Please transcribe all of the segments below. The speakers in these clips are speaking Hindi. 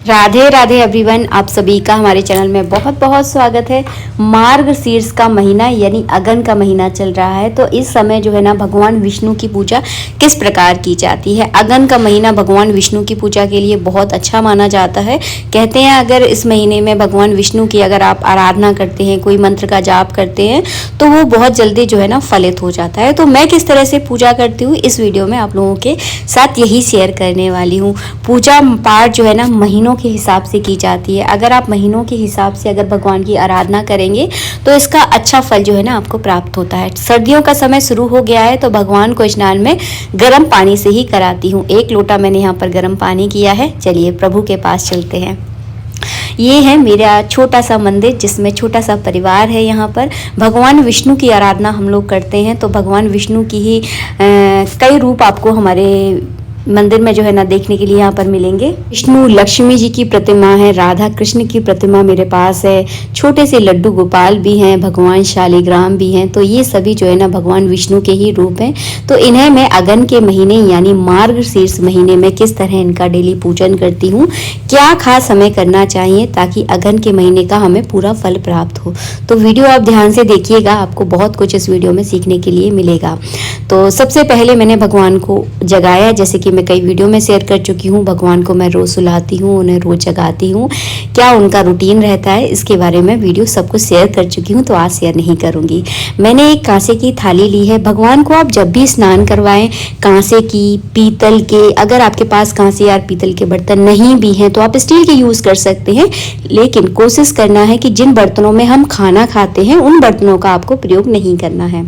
राधे राधे एवरीवन, आप सभी का हमारे चैनल में बहुत बहुत स्वागत है। मार्गशीर्ष का महीना यानी अगन का महीना चल रहा है, तो इस समय जो है ना भगवान विष्णु की पूजा किस प्रकार की जाती है। अगन का महीना भगवान विष्णु की पूजा के लिए बहुत अच्छा माना जाता है। कहते हैं अगर इस महीने में भगवान विष्णु की अगर आप आराधना करते हैं, कोई मंत्र का जाप करते हैं, तो वो बहुत जल्दी जो है ना फलित हो जाता है। तो मैं किस तरह से पूजा करती हूँ इस वीडियो में आप लोगों के साथ यही शेयर करने वाली हूँ। पूजा पाठ जो है ना महीनों के हिसाब से की जाती है। अगर आप महीनों के हिसाब से अगर भगवान की आराधना करेंगे तो इसका अच्छा फल जो है ना आपको प्राप्त होता है। सर्दियों का समय शुरू हो गया है, तो भगवान को स्नान में गर्म पानी से ही कराती हूँ। 1 लोटा मैंने यहाँ पर गर्म पानी किया है। चलिए प्रभु के पास चलते हैं। ये है मेरा छोटा सा मंदिर जिसमें छोटा सा परिवार है। यहाँ पर भगवान विष्णु की आराधना हम लोग करते हैं, तो भगवान विष्णु की ही कई रूप आपको हमारे मंदिर में जो है ना देखने के लिए यहाँ पर मिलेंगे। विष्णु लक्ष्मी जी की प्रतिमा है, राधा कृष्ण की प्रतिमा मेरे पास है, छोटे से लड्डू गोपाल भी हैं, भगवान शालिग्राम भी हैं। तो ये सभी जो है ना भगवान विष्णु के ही रूप हैं। तो इन्हें मैं अगन के महीने यानी मार्गशीर्ष महीने में किस तरह इनका डेली पूजन करती हूँ, क्या खास हमें करना चाहिए ताकि अगन के महीने का हमें पूरा फल प्राप्त हो। तो वीडियो आप ध्यान से देखिएगा, आपको बहुत कुछ इस वीडियो में सीखने के लिए मिलेगा। तो सबसे पहले मैंने भगवान को जगाया, जैसे कि मैं कई वीडियो में शेयर कर चुकी हूँ। भगवान को मैं रोज़ सुलाती हूँ, उन्हें रोज़ जगाती हूँ। क्या उनका रूटीन रहता है इसके बारे में वीडियो सब कुछ शेयर कर चुकी हूँ, तो आज शेयर नहीं करूँगी। मैंने एक कांसे की थाली ली है। भगवान को आप जब भी स्नान करवाएं, कांसे की, पीतल के, अगर आपके पास कांसे या पीतल के बर्तन नहीं भी हैं तो आप स्टील के यूज़ कर सकते हैं। लेकिन कोशिश करना है कि जिन बर्तनों में हम खाना खाते हैं उन बर्तनों का आपको प्रयोग नहीं करना है।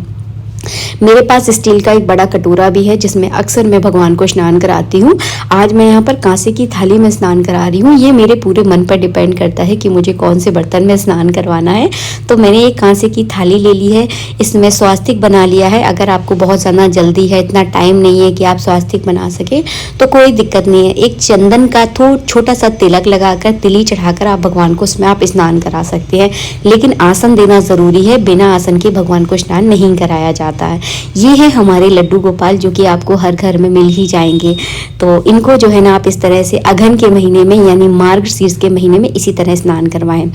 मेरे पास स्टील का एक बड़ा कटोरा भी है जिसमें अक्सर मैं भगवान को स्नान कराती हूँ। आज मैं यहाँ पर कांसे की थाली में स्नान करा रही हूँ। ये मेरे पूरे मन पर डिपेंड करता है कि मुझे कौन से बर्तन में स्नान करवाना है। तो मैंने एक कांसे की थाली ले ली है, इसमें स्वास्तिक बना लिया है। अगर आपको बहुत ज़्यादा जल्दी है, इतना टाइम नहीं है कि आप स्वास्तिक बना सके, तो कोई दिक्कत नहीं है। एक चंदन का छोटा सा तिलक लगाकर, तिली चढ़ाकर आप भगवान को उसमें आप स्नान करा सकते हैं। लेकिन आसन देना ज़रूरी है, बिना आसन के भगवान को स्नान नहीं कराया जाता है। ये है हमारे लड्डू गोपाल जो कि आपको हर घर में मिल ही जाएंगे। तो इनको जो है ना आप इस तरह से अगन के महीने में यानी मार्गशीर्ष के महीने में इसी तरह स्नान करवाएं।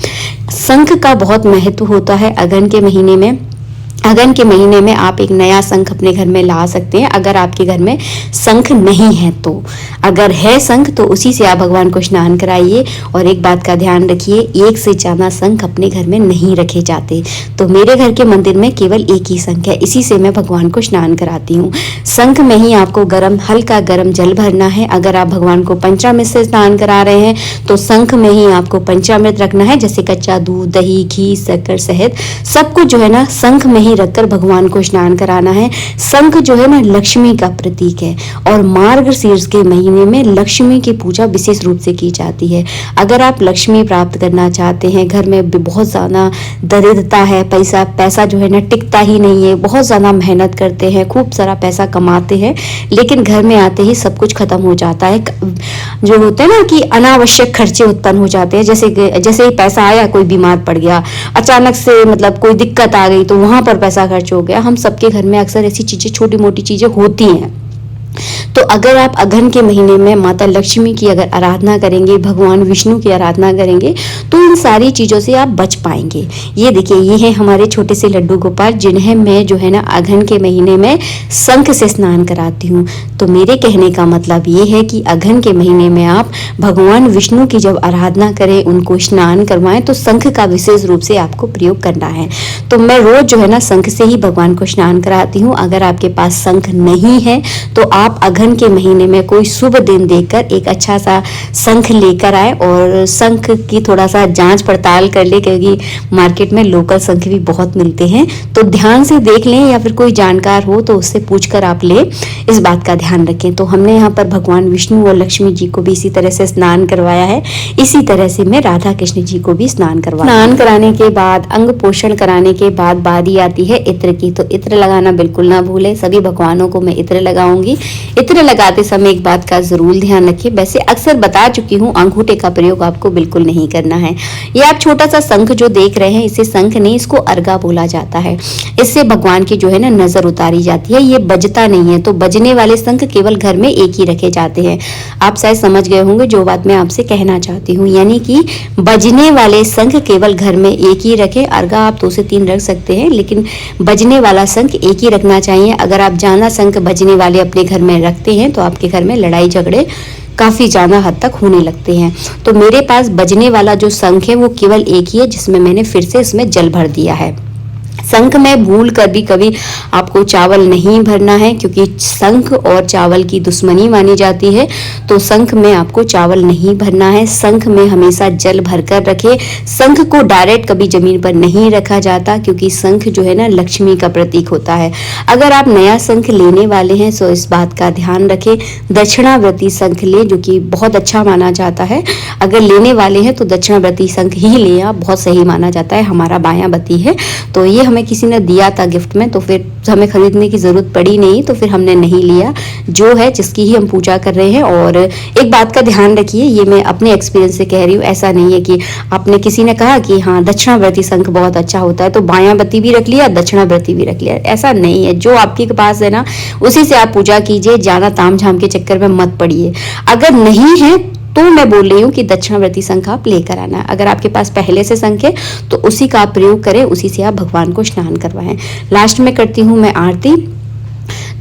शंख का बहुत महत्व होता है अगन के महीने में। अगन के महीने में आप एक नया शंख अपने घर में ला सकते हैं। अगर आपके घर में शंख नहीं है तो, अगर है शंख तो उसी से आप भगवान को स्नान कराइए। और एक बात का ध्यान रखिए, एक से ज़्यादा शंख अपने घर में नहीं रखे जाते। तो मेरे घर के मंदिर में केवल एक ही शंख है, इसी से मैं भगवान को स्नान कराती हूँ। शंख में ही आपको हल्का गर्म जल भरना है। अगर आप भगवान को पंचामृत से स्नान करा रहे हैं तो शंख में ही आपको पंचामृत रखना है, जैसे कच्चा दूध, दही, घी, शक्कर, शहद, सब कुछ जो है ना शंख में ही रखकर भगवान को स्नान कराना है। शंख जो है ना लक्ष्मी का प्रतीक है और मार्गशीर्ष के महीने में लक्ष्मी की पूजा विशेष रूप से की जाती है। अगर आप लक्ष्मी प्राप्त करना चाहते हैं, घर में बहुत ज़्यादा दरिद्रता है, पैसा जो है ना टिकता ही नहीं है, बहुत ज़्यादा मेहनत करते हैं, खूब सारा पैसा कमाते हैं, लेकिन घर में आते ही सब कुछ खत्म हो जाता है। जो होते हैं ना कि अनावश्यक खर्चे उत्पन्न हो जाते हैं, जैसे ही पैसा आया, कोई बीमार पड़ गया, अचानक से मतलब कोई दिक्कत आ गई तो वहाँ पर पैसा खर्च हो गया। हम सबके घर में अक्सर ऐसी चीज़ें, छोटी मोटी चीज़ें होती हैं। तो अगर आप अगन के महीने में माता लक्ष्मी की अगर आराधना करेंगे, भगवान विष्णु की आराधना करेंगे, तो इन सारी चीज़ों से आप बच पाएंगे। ये देखिए, ये है हमारे छोटे से लड्डू गोपाल जिन्हें मैं जो है ना अगन के महीने में शंख से स्नान कराती हूँ। तो मेरे कहने का मतलब ये है कि अगन के महीने में आप भगवान विष्णु की जब आराधना करें, उनको स्नान करवाएं, तो शंख का विशेष रूप से आपको प्रयोग करना है। तो मैं रोज़ जो है ना शंख से ही भगवान को स्नान कराती हूँ। अगर आपके पास शंख नहीं है तो आप अगन के महीने में कोई शुभ दिन देखकर एक अच्छा सा शंख लेकर आए और शंख की थोड़ा सा जांच पड़ताल कर ले, क्योंकि मार्केट में लोकल शंख भी बहुत मिलते हैं। तो ध्यान से देख लें या फिर कोई जानकार हो तो उससे पूछकर आप ले, इस बात का ध्यान रखें। तो हमने यहाँ पर भगवान विष्णु और लक्ष्मी जी को भी इसी तरह से स्नान करवाया है। इसी तरह से मैं राधा कृष्ण जी को भी स्नान करवाया। स्नान कराने के बाद, अंग पोषण कराने के बाद बारी आती है इत्र की। तो इत्र लगाना बिल्कुल ना भूलें। सभी भगवानों को मैं इत्र लगाऊंगी। इत्र लगाते समय एक बात का जरूर ध्यान रखें, वैसे अक्सर बता चुकी हूँ, अंगूठे का प्रयोग आपको बिल्कुल नहीं करना है। ये आप छोटा सा शंख जो देख रहे हैं, इसे शंख नहीं, इसको अर्गा बोला जाता है। इससे भगवान की जो है ना नजर उतारी जाती है। ये बजता नहीं है, तो बजने वाले शंख केवल घर में एक ही रखे जाते हैं। आप शायद समझ गए होंगे जो बात मैं आपसे कहना चाहती हूँ, यानी कि बजने वाले शंख केवल घर में एक ही रखें। अर्गा आप 2 से 3 रख सकते हैं, लेकिन बजने वाला शंख एक ही रखना चाहिए। अगर आप ज्यादा शंख बजने वाले अपने घर में रखते हैं तो आपके घर में लड़ाई झगड़े काफी ज्यादा हद तक होने लगते हैं। तो मेरे पास बजने वाला जो शंख है वो केवल एक ही है, जिसमें मैंने फिर से इसमें जल भर दिया है। शंख में भूल कर भी कभी आपको चावल नहीं भरना है, क्योंकि शंख और चावल की दुश्मनी मानी जाती है। तो शंख में आपको चावल नहीं भरना है। शंख में हमेशा जल भरकर रखें। शंख को डायरेक्ट कभी जमीन पर नहीं रखा जाता, क्योंकि शंख जो है ना लक्ष्मी का प्रतीक होता है। अगर आप नया शंख लेने वाले हैं तो इस बात का ध्यान रखें, दक्षिणावर्ती शंख लें, जो कि बहुत अच्छा माना जाता है। अगर लेने वाले हैं तो दक्षिणावर्ती शंख ही लें, आप बहुत सही माना जाता है। हमारा बायां है, तो ये हमें किसी ने दिया था गिफ्ट में, तो फिर हमें खरीदने की जरूरत पड़ी नहीं, तो फिर हमने नहीं लिया। जो है जिसकी ही हम पूजा कर रहे हैं। और एक बात का ध्यान रखिए, ये मैं अपने एक्सपीरियंस से कह रही हूँ, ऐसा नहीं है कि आपने किसी ने कहा कि हाँ दक्षिणावर्ती शंख बहुत अच्छा होता है तो बायां भी रख लिया, दक्षिणावर्ती भी रख लिया। ऐसा नहीं है, जो आपके पास है ना उसी से आप पूजा कीजिए। ज्यादा ताम झाम के चक्कर में मत पड़िए। अगर नहीं है तो मैं बोल रही हूँ कि दक्षिणावर्ती शंख आप लेकर आना है। अगर आपके पास पहले से शंख है तो उसी का आप प्रयोग करें, उसी से आप भगवान को स्नान करवाएं। लास्ट में करती हूँ मैं आरती।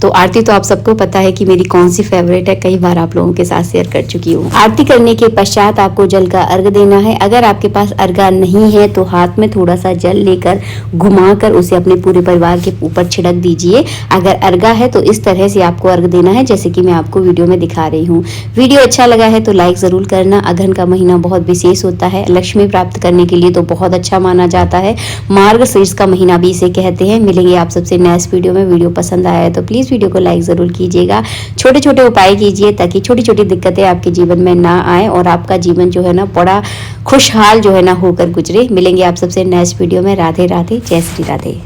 तो आरती तो आप सबको पता है कि मेरी कौन सी फेवरेट है, कई बार आप लोगों के साथ शेयर कर चुकी हूँ। आरती करने के पश्चात आपको जल का अर्घ देना है। अगर आपके पास अर्घा नहीं है तो हाथ में थोड़ा सा जल लेकर घुमाकर उसे अपने पूरे परिवार के ऊपर छिड़क दीजिए। अगर अर्घा है तो इस तरह से आपको अर्घ देना है, जैसे कि मैं आपको वीडियो में दिखा रही हूँ। वीडियो अच्छा लगा है तो लाइक जरूर करना। अगहन का महीना बहुत विशेष होता है, लक्ष्मी प्राप्त करने के लिए तो बहुत अच्छा माना जाता है। मार्गशीर्ष का महीना भी इसे कहते हैं। मिलेंगे आप सबसे नेक्स्ट वीडियो में। वीडियो पसंद आया है तो प्लीज वीडियो को लाइक जरूर कीजिएगा। छोटे छोटे उपाय कीजिए ताकि छोटी छोटी दिक्कतें आपके जीवन में ना आए और आपका जीवन जो है ना बड़ा खुशहाल जो है ना होकर गुजरे। मिलेंगे आप सबसे नेक्स्ट वीडियो में। राधे राधे, जय श्री राधे।